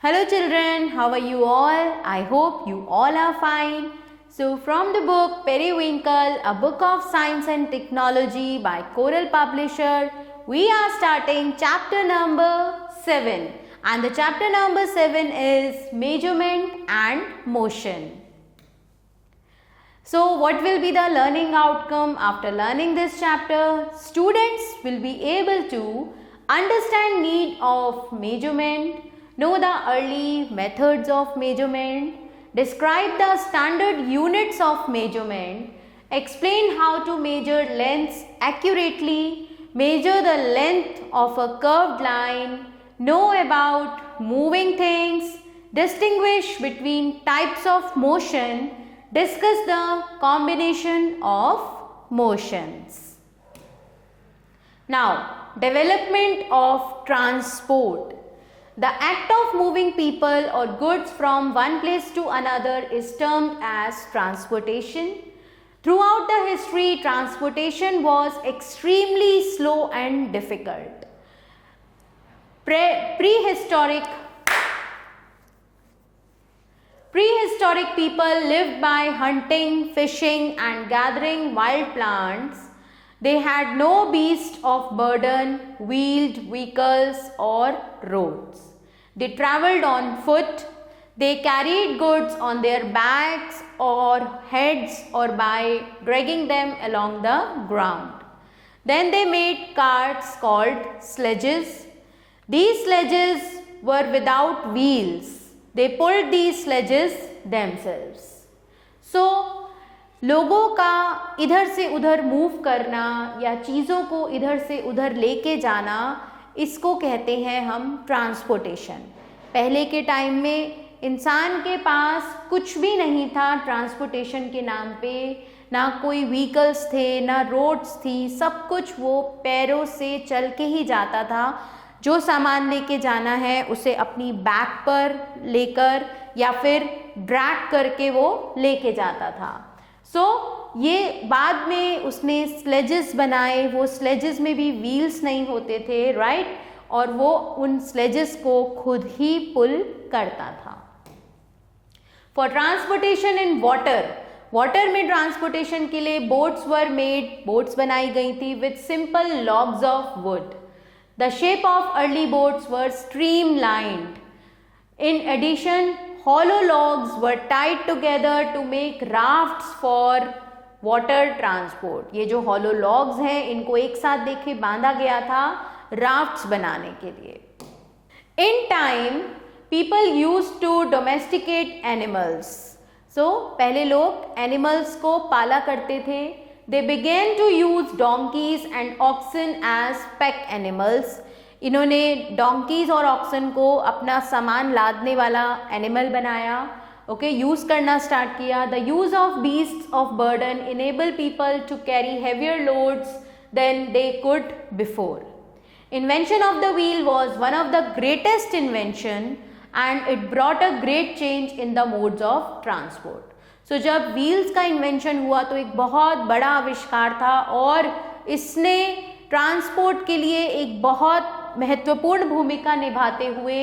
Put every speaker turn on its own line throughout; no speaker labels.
Hello children, how are you all? I hope you all are fine. So from the book Periwinkle, a book of science and technology by Coral Publisher, we are starting chapter number 7. And the chapter number 7 is measurement and motion. So what will be the learning outcome after learning this chapter? Students will be able to understand need of measurement, know the early methods of measurement, describe the standard units of measurement, explain how to measure lengths accurately, measure the length of a curved line, know about moving things, distinguish between types of motion, discuss the combination of motions. Now, development of transport. The act of moving people or goods from one place to another is termed as transportation. Throughout the history, transportation was extremely slow and difficult. Prehistoric people lived by hunting, fishing and gathering wild plants. They had no beast of burden, wheeled vehicles or roads. They travelled on foot. They carried goods on their backs or heads or by dragging them along the ground. Then they made carts called sledges. These sledges were without wheels. They pulled these sledges themselves. So, लोगों का इधर से उधर move करना या चीज़ों को इधर से उधर लेके जाना, इसको कहते हैं हम ट्रांसपोर्टेशन. पहले के टाइम में इंसान के पास कुछ भी नहीं था ट्रांसपोर्टेशन के नाम पे, ना कोई व्हीकल्स थे, ना रोड्स थी, सब कुछ वो पैरों से चल के ही जाता था. जो सामान लेके जाना है उसे अपनी बैक पर लेकर या फिर ड्रैग करके वो लेके जाता था. ये बाद में उसने स्लेजेस बनाए. वो स्लेजेस में भी व्हील्स नहीं होते थे, राइट, और वो उन स्लेजेस को खुद ही पुल करता था. फॉर ट्रांसपोर्टेशन इन वाटर में ट्रांसपोर्टेशन के लिए बोट्स बनाई गई थी with simple logs of would. The shape of early boats were streamlined. In addition, hollow logs were tied together to make rafts for water transport. ये जो hollow logs हैं, इनको एक साथ देखे बांधा गया था rafts बनाने के लिए. In time, people used to domesticate animals. पहले लोग animals को पाला करते थे. They began to use donkeys and oxen as pack animals. इन्होंने donkeys और oxen को अपना सामान लादने वाला animal बनाया. यूज़ करना स्टार्ट किया. The use of beasts of burden enable people to carry heavier loads than they could before. Invention of the wheel was one of the greatest invention and it brought a great change in the modes of transport. जब wheels का invention हुआ तो एक बहुत बड़ा आविष्कार था और इसने ट्रांसपोर्ट के लिए एक बहुत महत्वपूर्ण भूमिका निभाते हुए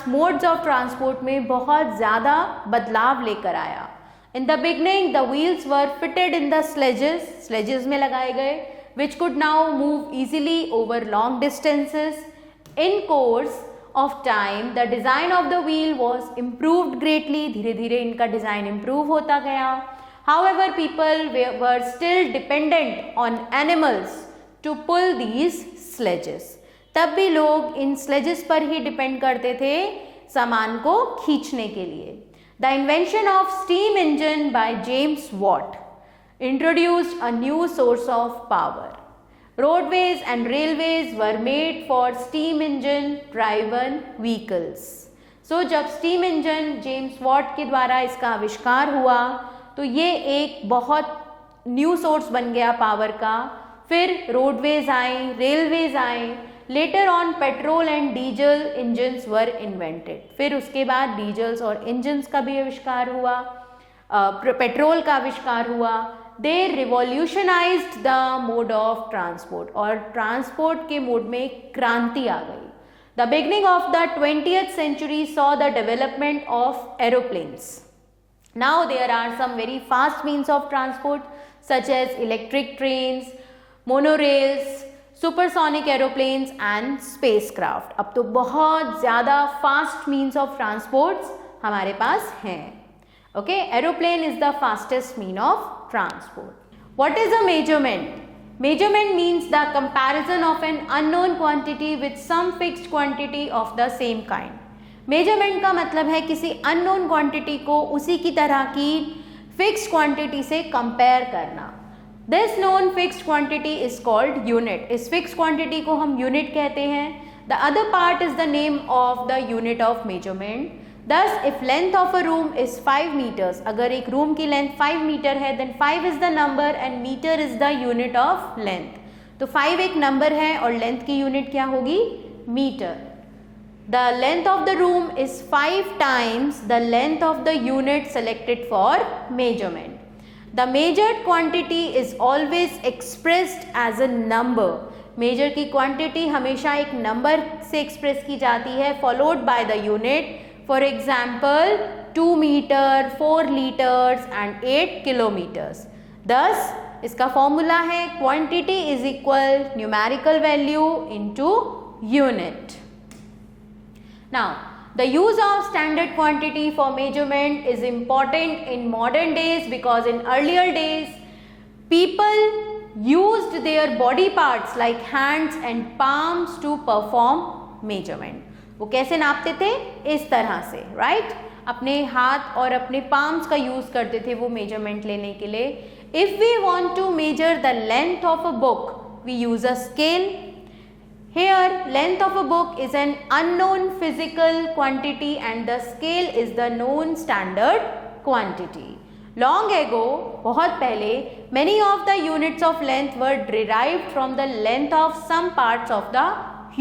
मोड्स ऑफ ट्रांसपोर्ट में बहुत ज़्यादा बदलाव लेकर आया. In the beginning the wheels were fitted in the sledges में लगाए गए which could now move easily over long distances. In course of time the design of the wheel was improved greatly. धीरे धीरे इनका डिज़ाइन इम्प्रूव होता गया. However, people were still dependent on animals to pull these sledges. तब भी लोग इन sledges पर ही depend करते थे सामान को खींचने के लिए. The invention of steam engine by James Watt introduced a new source of power. Roadways and railways were made for steam engine driven vehicles. जब steam engine जेम्स वॉट के द्वारा इसका आविष्कार हुआ तो ये एक बहुत न्यू सोर्स बन गया पावर का. फिर रोडवेज आए, रेलवेज आए. Later on petrol and diesel engines were invented. फिर उसके बाद डीजल्स और इंजन्स का भी आविष्कार हुआ, पेट्रोल का आविष्कार हुआ. They revolutionized the mode of transport और ट्रांसपोर्ट के मोड में क्रांति आ गई. The beginning of the 20th century saw the development of aeroplanes. Now there are some very fast means of transport such as electric trains, monorails, supersonic aeroplanes and spacecraft. अब तो बहुत ज़्यादा fast means of transports हमारे पास हैं. Okay, aeroplane is the fastest mean of transport. What is a measurement? Measurement means the comparison of an unknown quantity with some fixed quantity of the same kind. Measurement का मतलब है किसी unknown quantity को उसी की तरह की fixed quantity से कंपेयर करना. This known fixed quantity is called unit. इस फिक्स्ड क्वांटिटी को हम यूनिट कहते हैं. The other part is the name of the unit of measurement. Thus if length of a room is 5 metres, अगर एक room की length 5 metre है then 5 is the number and metre is the unit of length. तो 5 एक number है और length की unit क्या होगी? Metre. The length of the room is 5 times the length of the unit selected for measurement. The measured quantity is always expressed as a number. Measure की quantity हमेशा एक number से express की जाती है followed by the unit. For example, 2 meter, 4 liters and 8 kilometers. Thus, इसका formula है quantity is equal numerical value into unit. Now, the use of standard quantity for measurement is important in modern days because in earlier days, people used their body parts like hands and palms to perform measurement. वो कैसे नापते थे? इस तरह से, right? अपने हाथ और अपने palms का use करते थे वो measurement लेने के लिए. If we want to measure the length of a book, we use a scale. Here, length of a book is an unknown physical quantity and the scale is the known standard quantity. Long ago, बहुत पहले, many of the units of length were derived from the length of some parts of the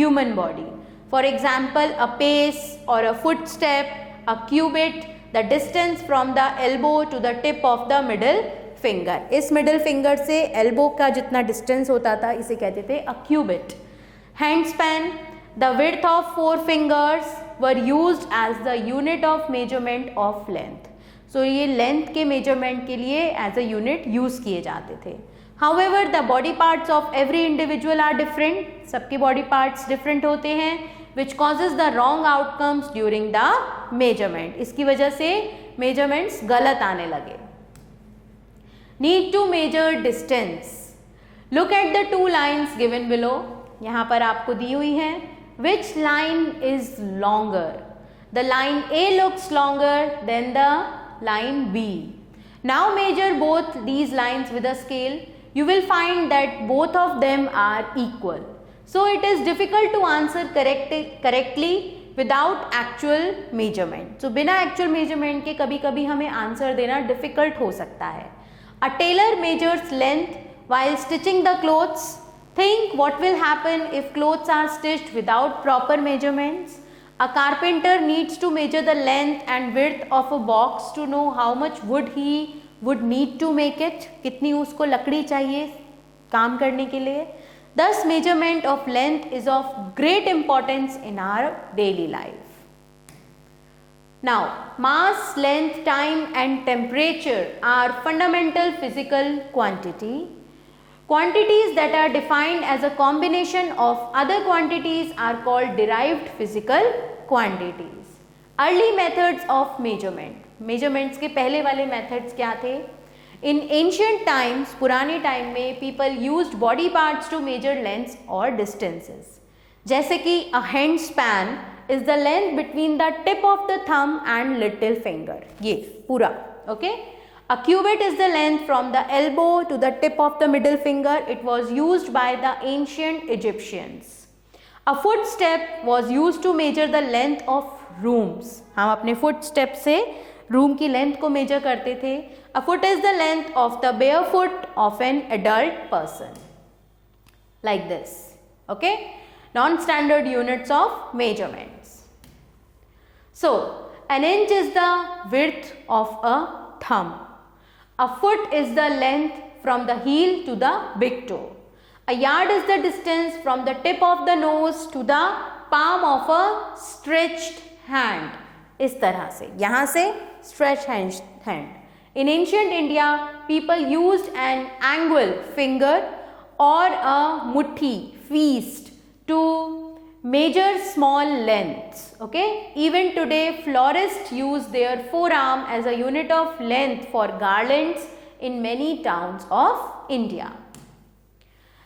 human body. For example, a pace or a footstep, a cubit, the distance from the elbow to the tip of the middle finger. इस middle finger से elbow का जितना distance होता था इसे कहते थे a cubit. Handspan, the width of 4 fingers were used as the unit of measurement of length. So ये length के measurement के लिए as a unit use किए जाते थे. However, the body parts of every individual are different. सबके body parts different होते हैं, which causes the wrong outcomes during the measurement. इसकी वजह से measurements गलत आने लगे. Need to measure distance. Look at the 2 lines given below. यहाँ पर आपको दी हुई है. Which line is longer? The line A looks longer than the line B. Now measure both these lines with a scale. You will find that both of them are equal. So it is difficult to answer correctly without actual measurement. So बिना actual measurement के कभी कभी हमें answer देना difficult हो सकता है. A tailor measures length while stitching the clothes. Think what will happen if clothes are stitched without proper measurements. A carpenter needs to measure the length and width of a box to know how much wood he would need to make it. कितनी उसको लकड़ी चाहिए काम करने के लिए. Thus, measurement of length is of great importance in our daily life. Now, mass, length, time and temperature are fundamental physical quantity. Quantities that are defined as a combination of other quantities are called derived physical quantities. Early methods of measurement. Measurements के पहले वाले methods क्या थे? In ancient times, पुराने time में people used body parts to measure lengths or distances. जैसे कि a hand span is the length between the tip of the thumb and little finger. ये पूरा, okay? A cubit is the length from the elbow to the tip of the middle finger. It was used by the ancient Egyptians. A footstep was used to measure the length of rooms. हम अपने footstep से room की length को measure करते थे. A foot is the length of the bare foot of an adult person. Like this. Okay? Non-standard units of measurements. So, an inch is the width of a thumb. A foot is the length from the heel to the big toe. A yard is the distance from the tip of the nose to the palm of a stretched hand, इस तरह से, यहाँ से stretched hand. In ancient India, people used an angle finger or a muthi fist to measure small lengths. Okay, even today florists use their forearm as a unit of length for garlands in many towns of India.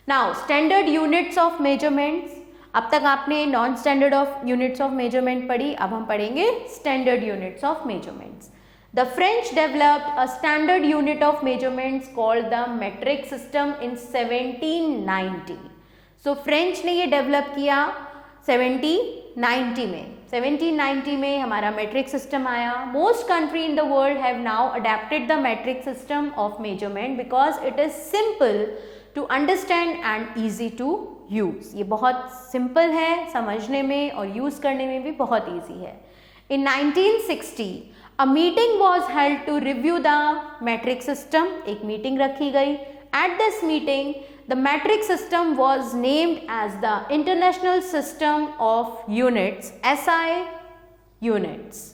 Now, standard units of measurements. अब तक आपने non standard of units of measurement पढ़ी, अब हम पढ़ेंगे standard units of measurements. The French developed a standard unit of measurements called the metric system in 1790. So French ने ये develop किया 1790 में. 1790 में हमारा metric system आया. Most country in the world have now adapted the metric system of measurement because it is simple to understand and easy to use. ये बहुत simple है समझने में और use करने में भी बहुत easy है. In 1960 a meeting was held to review the metric system. एक meeting रखी गई. At this meeting the metric system was named as the International System of Units, SI units.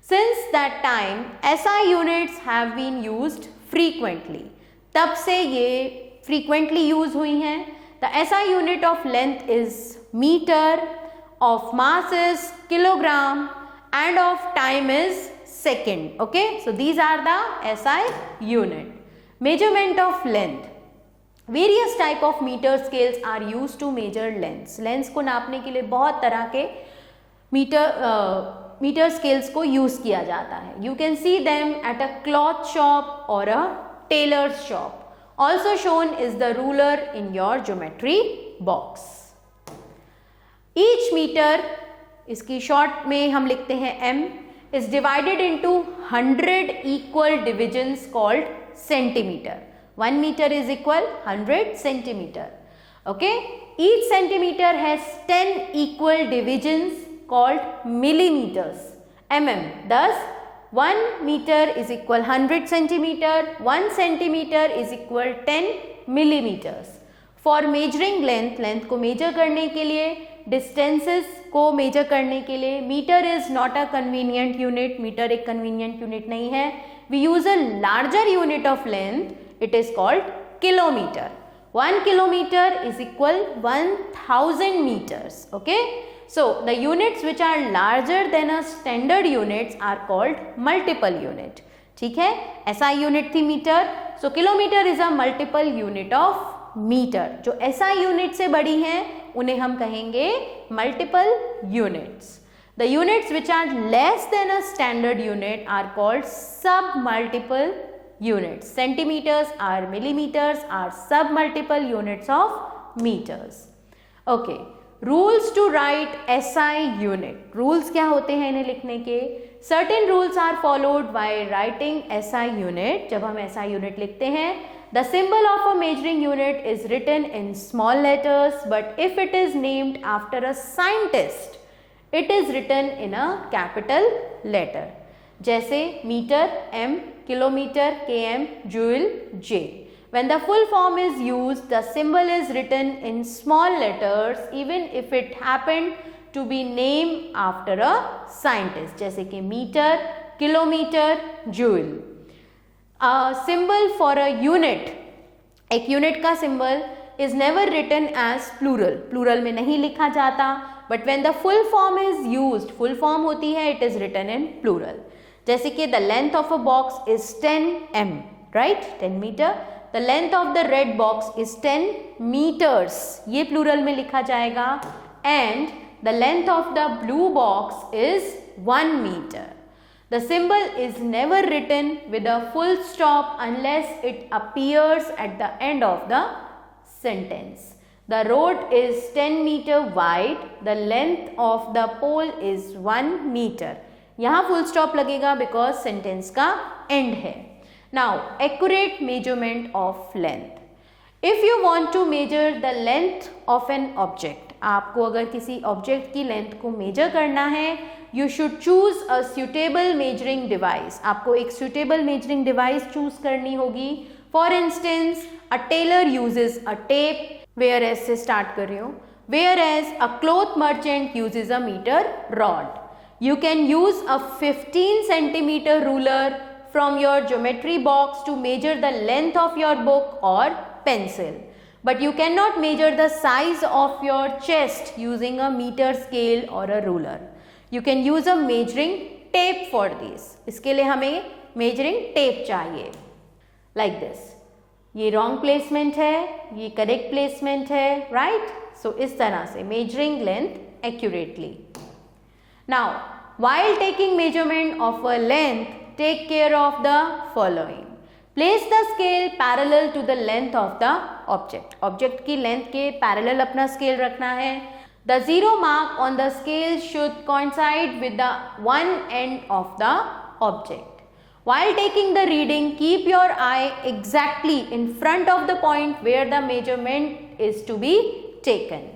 Since that time SI units have been used frequently. तब से ये frequently use हुई हैं. The SI unit of length is meter, of mass is kilogram, and of time is second. Okay, so these are the SI unit. Measurement of length. Various type of meter scales are used to measure lengths. Lengths को नापने के लिए बहुत तरह के meter scales को use किया जाता है. You can see them at a cloth shop or a tailor's shop. Also shown is the ruler in your geometry box. Each meter, इसकी short में हम लिखते हैं M, is divided into 100 equal divisions called centimeter. 1 meter is equal 100 centimeter. Okay, each centimeter has 10 equal divisions called millimeters. Mm. Thus 1 meter is equal 100 centimeter, 1 centimeter is equal 10 millimeters. For measuring length, length को measure करने के लिए, distances को measure करने के लिए, meter is not a convenient unit. meter एक convenient unit नहीं है. We use a larger unit of length. It is called kilometer. 1 kilometer is equal 1000 meters. Okay. So the units which are larger than a standard units are called multiple unit. ठीक है, SI unit थी meter. So kilometer is a multiple unit of meter. जो SI unit से बड़ी हैं उन्हें हम कहेंगे multiple units. The units which are less than a standard unit are called sub-multiple units. Centimeters or millimeters are sub-multiple units of meters. Okay. Rules to write SI unit. Rules क्या होते हैं इन्हें लिखने के? Certain rules are followed by writing SI unit. जब हम SI unit लिखते हैं, the symbol of a measuring unit is written in small letters, but if it is named after a scientist it is written in a capital letter. जैसे metre M, kilometre KM, joule J. When the full form is used, the symbol is written in small letters even if it happened to be named after a scientist. जैसे कि metre, kilometre, joule. A symbol for a unit, एक unit का symbol is never written as plural. Plural में नहीं लिखा जाता. But when the full form is used, full form होती है, it is written in plural. जैसे कि the length of a box is 10 m, right? 10 meter. The length of the red box is 10 meters. ये plural में लिखा जाएगा. And the length of the blue box is 1 meter. The symbol is never written with a full stop unless it appears at the end of the sentence. The road is 10 meter wide. The length of the pole is 1 meter. यहाँ full stop लगेगा because sentence का end है. Now, accurate measurement of length. If you want to measure the length of an object, आपको अगर किसी object की length को measure करना है, you should choose a suitable measuring device. आपको एक suitable measuring device choose करनी होगी. For instance, a tailor uses a tape. Where से start कर रही हूँ. whereas a cloth merchant uses a meter rod. You can use a 15 centimeter ruler from your geometry box to measure the length of your book or pencil, but you cannot measure the size of your chest using a meter scale or a ruler. You can use a measuring tape for this. इसके लिए हमें measuring tape चाहिए, like this. ये wrong placement है, ये correct placement है, right? So इस तरह से measuring length accurately. Now, while taking measurement of a length, take care of the following. Place the scale parallel to the length of the object. Object की length के parallel अपना scale रखना है. The zero mark on the scale should coincide with the one end of the object. While taking the reading, keep your eye exactly in front of the point where the measurement is to be taken.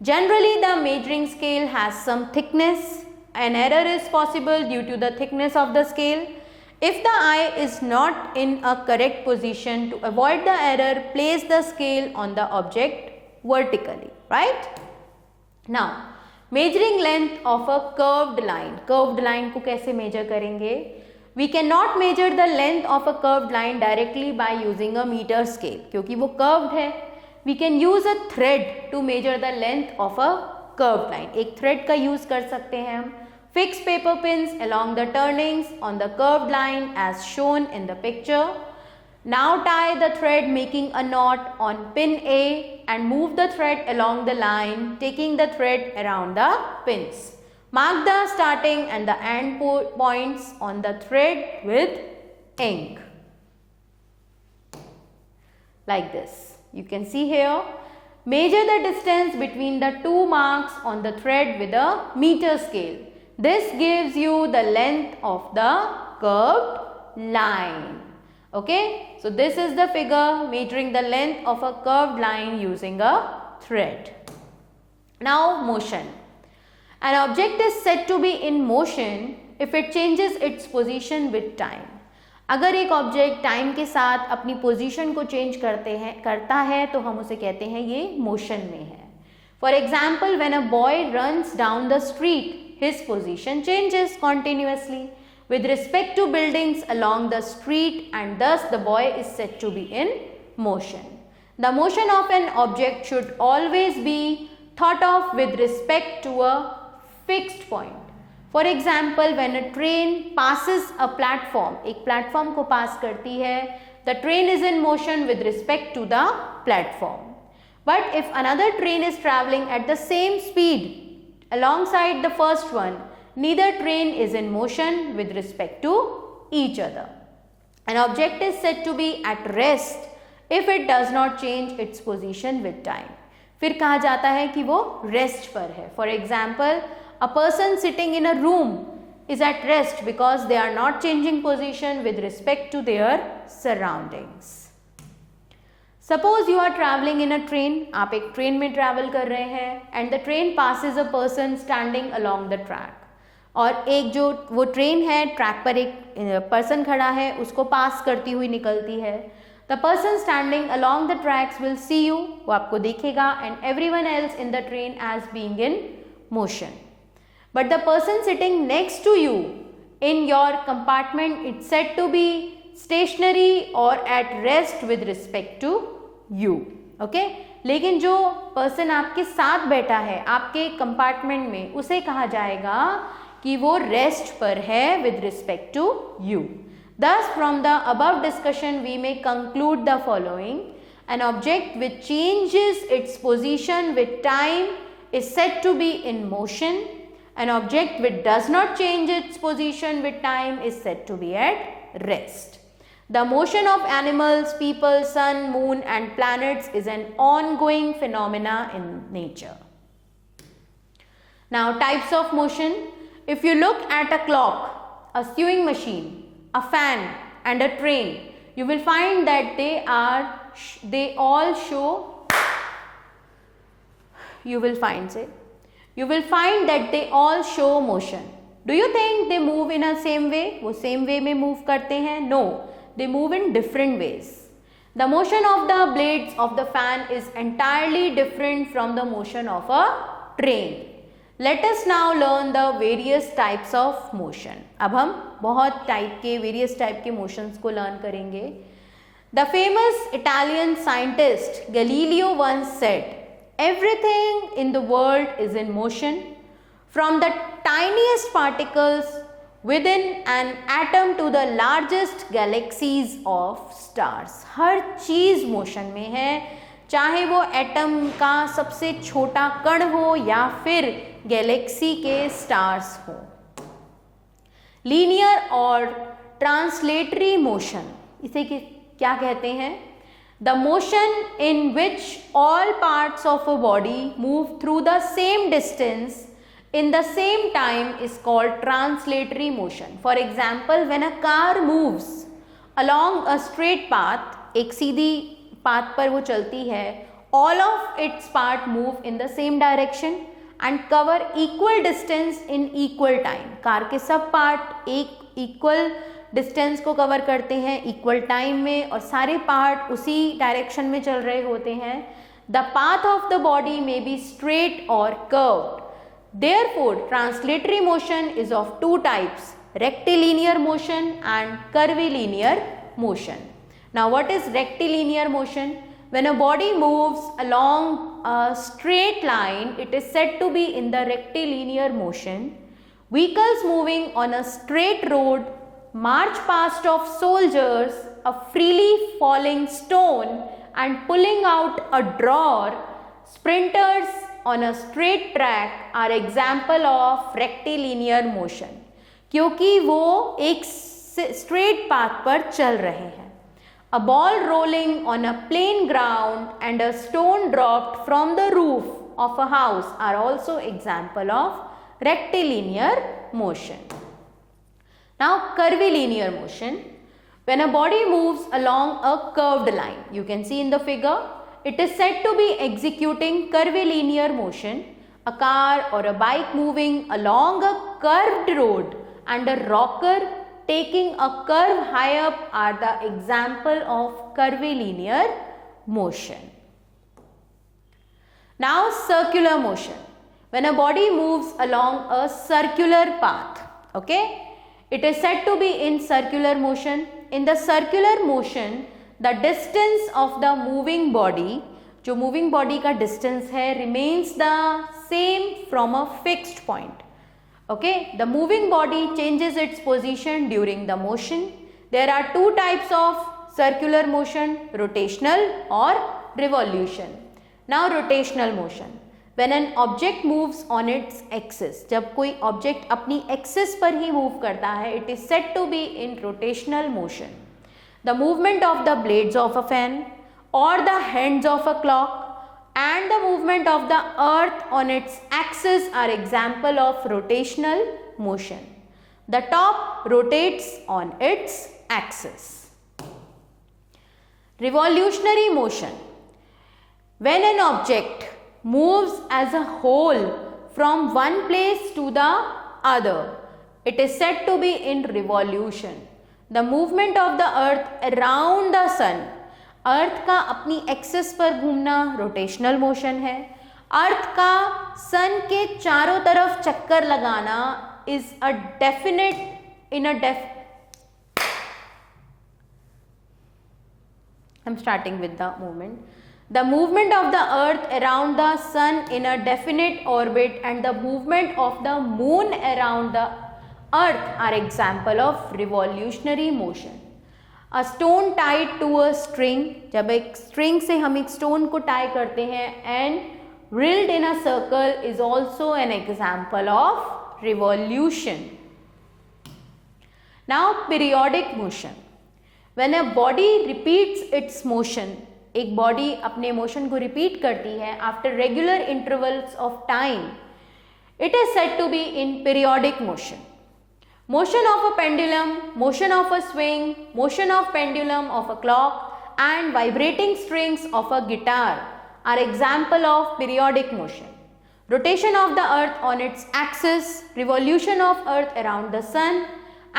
Generally, the measuring scale has some thickness. An error is possible due to the thickness of the scale. If the eye is not in a correct position, to avoid the error, place the scale on the object vertically, right? Now, measuring length of a curved line. Curved line को कैसे measure करेंगे? We cannot measure the length of a curved line directly by using a meter scale, क्योंकि वो curved है. We can use a thread to measure the length of a curved line. एक thread का use कर सकते हैं हम. Fix paper pins along the turnings on the curved line as shown in the picture. Now tie the thread making a knot on pin A and move the thread along the line, taking the thread around the pins. Mark the starting and the end points on the thread with ink, like this. You can see here. Measure the distance between the two marks on the thread with a meter scale. This gives you the length of the curved line. Okay, so this is the figure measuring the length of a curved line using a thread. Now, motion. An object is said to be in motion if it changes its position with time. अगर एक object time के साथ अपनी position को change करता है तो हम उसे कहते हैं ये मोशन में है. For example, when a boy runs down the street, his position changes continuously with respect to buildings along the street, and thus the boy is said to be in motion. The motion of an object should always be thought of with respect to a fixed point. For example, when a train passes a platform, एक platform को pass करती है, the train is in motion with respect to the platform. But if another train is traveling at the same speed alongside the first one, neither train is in motion with respect to each other. An object is said to be at rest if it does not change its position with time. फिर कहा जाता है कि वो rest पर है. For example, a person sitting in a room is at rest because they are not changing position with respect to their surroundings. Suppose you are traveling in a train. आप एक ट्रेन में travel कर रहे हैं and the train passes a person standing along the track. और एक जो वो ट्रेन है, ट्रैक पर एक पर्सन खड़ा है, उसको पास करती हुई निकलती है. The person standing along the tracks will see you, वो आपको देखेगा, and everyone else in the train as being in motion. But the person sitting next to you in your compartment is said to be stationary or at rest with respect to you. Okay? लेकिन जो person आपके साथ बैठा है आपके compartment में, उसे कहा जाएगा कि वो rest पर है with respect to you. Thus, from the above discussion, we may conclude the following. An object which changes its position with time is said to be in motion. An object which does not change its position with time is said to be at rest. The motion of animals, people, sun, moon and planets is an ongoing phenomena in nature. Now, types of motion. If you look at a clock, a sewing machine, a fan and a train, you will find that they all show, you will find that they all show motion. Do you think they move in a same way? वो same way में move करते हैं? No, they move in different ways. The motion of the blades of the fan is entirely different from the motion of a train. Let us now learn the various types of motion. अब हम बहुत type के various type के motions को learn करेंगे. The famous Italian scientist Galileo once said, "Everything in the world is in motion, from the tiniest particles within an atom to the largest galaxies of stars." हर चीज motion में है, चाहे वो atom का सबसे छोटा कण हो या फिर गैलेक्सी के स्टार्स हो. लीनियर और ट्रांसलेटरी मोशन, इसे क्या कहते हैं? The motion in which all parts of a body move through the same distance in the same time is called translatory motion. For example, when a car moves along a straight path, एक सीधी path पर वो चलती है, all of its part move in the same direction and cover equal distance in equal time. Car के सब part एक equal distance को cover करते हैं equal time में और सारे part उसी direction में चल रहे होते हैं. The path of the body may be straight or curved. Therefore, translatory motion is of two types, rectilinear motion and curvilinear motion. Now, what is rectilinear motion? When a body moves along a straight line, it is said to be in the rectilinear motion. Vehicles moving on a straight road, march past of soldiers, a freely falling stone and pulling out a drawer, sprinters on a straight track are example of rectilinear motion, क्योंकि वो एक straight path पर चल रहे हैं. A ball rolling on a plain ground and a stone dropped from the roof of a house are also example of rectilinear motion. Now, curvilinear motion, when a body moves along a curved line, you can see in the figure, it is said to be executing curvilinear motion. A car or a bike moving along a curved road and a rocker taking a curve high up are the example of curvilinear motion. Now, circular motion. When a body moves along a circular path, okay, it is said to be in circular motion. In the circular motion, the distance of the moving body, जो moving body का distance है, remains the same from a fixed point. Okay, the moving body changes its position during the motion. There are two types of circular motion, rotational or revolution. Now, rotational motion. When an object moves on its axis, जब कोई object अपनी axis पर ही move करता है, it is said to be in rotational motion. The movement of the blades of a fan or the hands of a clock and the movement of the earth on its axis are example of rotational motion. The top rotates on its axis. Revolutionary motion. When an object moves as a whole from one place to the other, it is said to be in revolution. The movement of the earth around the sun, अर्थ का अपनी axis पर घूमना rotational motion है. अर्थ का सन के चारों तरफ चक्कर लगाना is a definite in a I'm starting with the movement. The movement of the earth around the sun in a definite orbit and the movement of the moon around the earth are example of revolutionary motion. A stone tied to a string, जब एक string से हम एक stone को tie करते हैं and drilled in a circle is also an example of revolution. Now, periodic motion. When a body repeats its motion, एक body अपने motion को repeat करती है after regular intervals of time, it is said to be in periodic motion. Motion of a pendulum, motion of a swing, motion of pendulum of a clock and vibrating strings of a guitar are example of periodic motion. Rotation of the earth on its axis, revolution of earth around the sun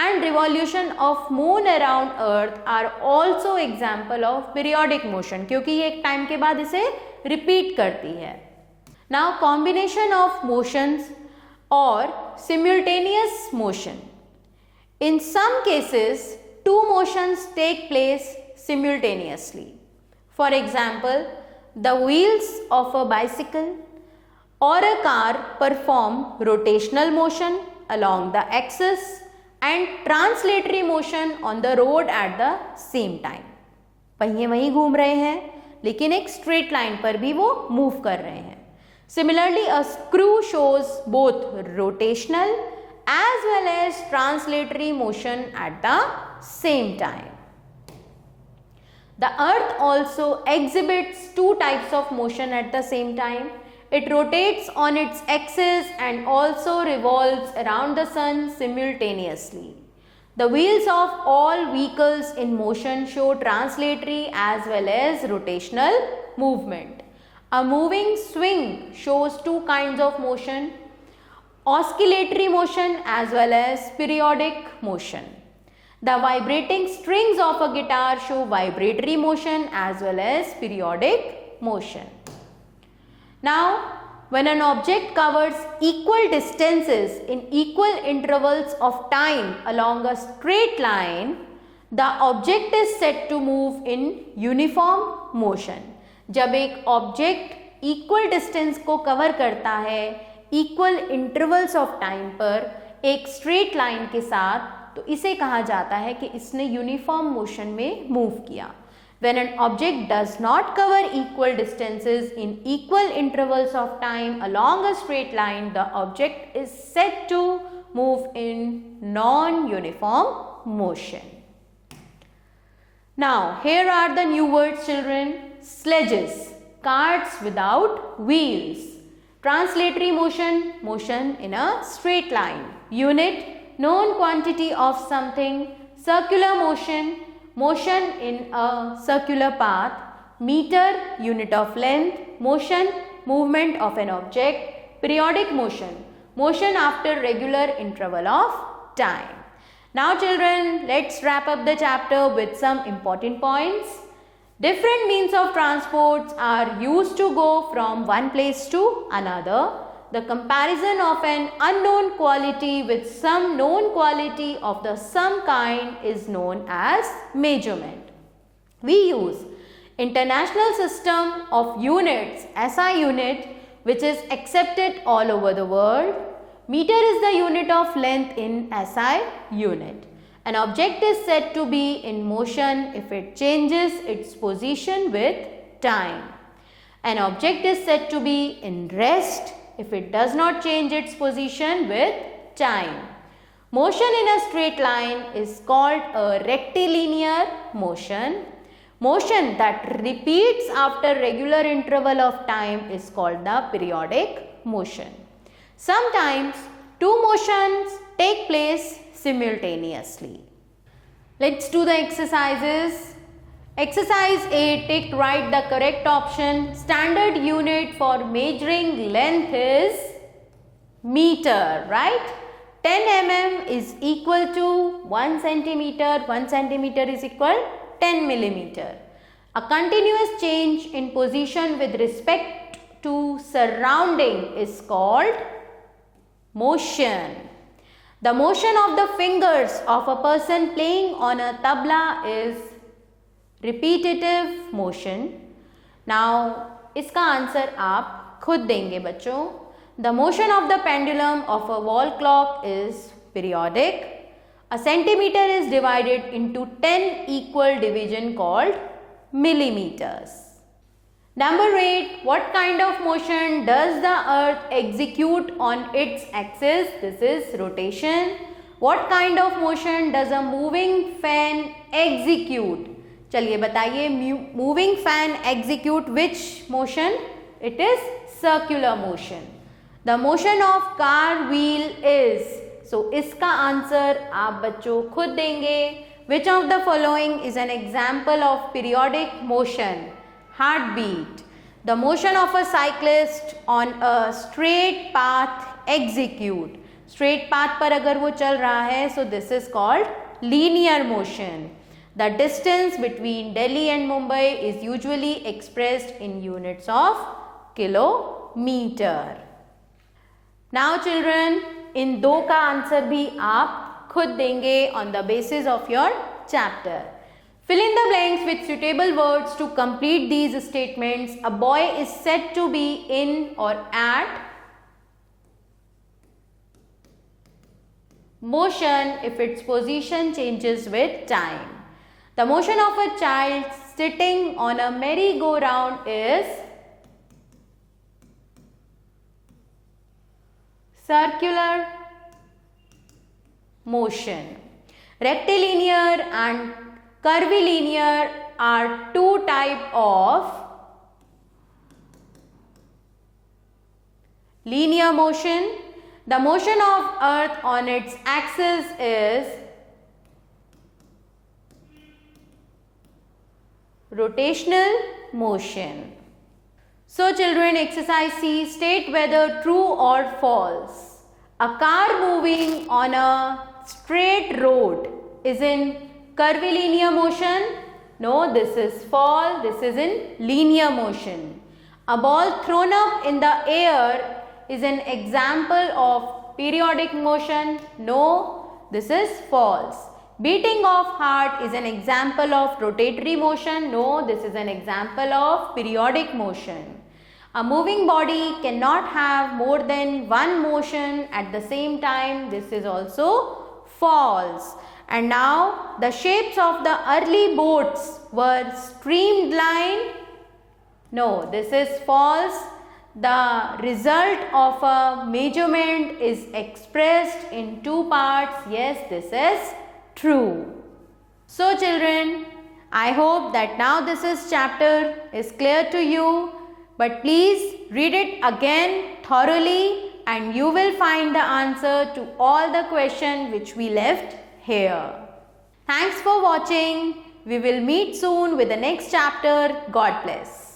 and revolution of moon around earth are also example of periodic motion, क्योंकि ये एक time के बाद इसे repeat करती है. Now combination of motions or simultaneous motion. In some cases, two motions take place simultaneously. For example, the wheels of a bicycle or a car perform rotational motion along the axis and translatory motion on the road at the same time. पहिए वहीं घूम रहे हैं लेकिन एक straight line पर भी वो मूव कर रहे हैं. Similarly, a screw shows both rotational as well as translatory motion at the same time. The earth also exhibits two types of motion at the same time. It rotates on its axis and also revolves around the sun simultaneously. The wheels of all vehicles in motion show translatory as well as rotational movement. A moving swing shows two kinds of motion, oscillatory motion as well as periodic motion. The vibrating strings of a guitar show vibratory motion as well as periodic motion. Now, when an object covers equal distances in equal intervals of time along a straight line, the object is said to move in uniform motion. जब एक object equal distance को cover करता है equal intervals of time पर एक straight line के साथ, तो इसे कहा जाता है कि इसने यूनिफॉर्म मोशन में मूव किया. When an object does not cover equal distances in equal intervals of time along a straight line, the object is said to move in non-uniform motion. Now, here are the new words, children. Sledges, carts without wheels. Translatory motion, motion in a straight line. Unit, known quantity of something. Circular motion, motion in a circular path. Meter, unit of length. Motion, movement of an object. Periodic motion, motion after regular interval of time. Now children, let's wrap up the chapter with some important points. Different means of transports are used to go from one place to another. The comparison of an unknown quality with some known quality of the some kind is known as measurement. We use International System of Units, SI unit, which is accepted all over the world. Meter is the unit of length in SI unit. An object is said to be in motion if it changes its position with time. An object is said to be in rest if it does not change its position with time. Motion in a straight line is called a rectilinear motion. Motion that repeats after regular interval of time is called the periodic motion. Sometimes two motions take place simultaneously. Let's do the exercises. Exercise 8, tick right the correct option. Standard unit for measuring length is meter, right? 10 mm is equal to 1 centimeter. 1 centimeter is equal 10 millimeter. A continuous change in position with respect to surrounding is called motion. The motion of the fingers of a person playing on a tabla is repetitive motion. Now, इसका answer आप खुद देंगे बच्चों. The motion of the pendulum of a wall clock is periodic. A centimeter is divided into 10 equal division called millimeters. Number 8, what kind of motion does the earth execute on its axis? This is rotation. What kind of motion does a moving fan execute? चलिए बताइए, moving fan execute which motion? It is circular motion. The motion of car wheel is, so इसका answer आप बच्चों खुद देंगे. Which of the following is an example of periodic motion? Heartbeat. The motion of a cyclist on a straight path execute. Straight path पर अगर वो चल रहा है, so this is called linear motion. The distance between Delhi and Mumbai is usually expressed in units of kilometer. Now children, इन दो का answer भी आप खुद देंगे on the basis of your chapter. Fill in the blanks with suitable words to complete these statements. A boy is said to be in or at motion if its position changes with time. The motion of a child sitting on a merry-go-round is circular motion. Rectilinear and curvilinear are two types of linear motion. The motion of earth on its axis is rotational motion. So children, exercise C, state whether true or false. A car moving on a straight road is in curvilinear motion. No, this is false. This is in linear motion. A ball thrown up in the air is an example of periodic motion. No, this is false. Beating of heart is an example of rotatory motion. No, this is an example of periodic motion. A moving body cannot have more than one motion at the same time. This is also false. And now the shapes of the early boats were streamlined. No, this is false. The result of a measurement is expressed in two parts. Yes, this is true. So children, I hope that now this chapter is clear to you. But please read it again thoroughly and you will find the answer to all the questions which we left here. Thanks for watching. We will meet soon with the next chapter. God bless.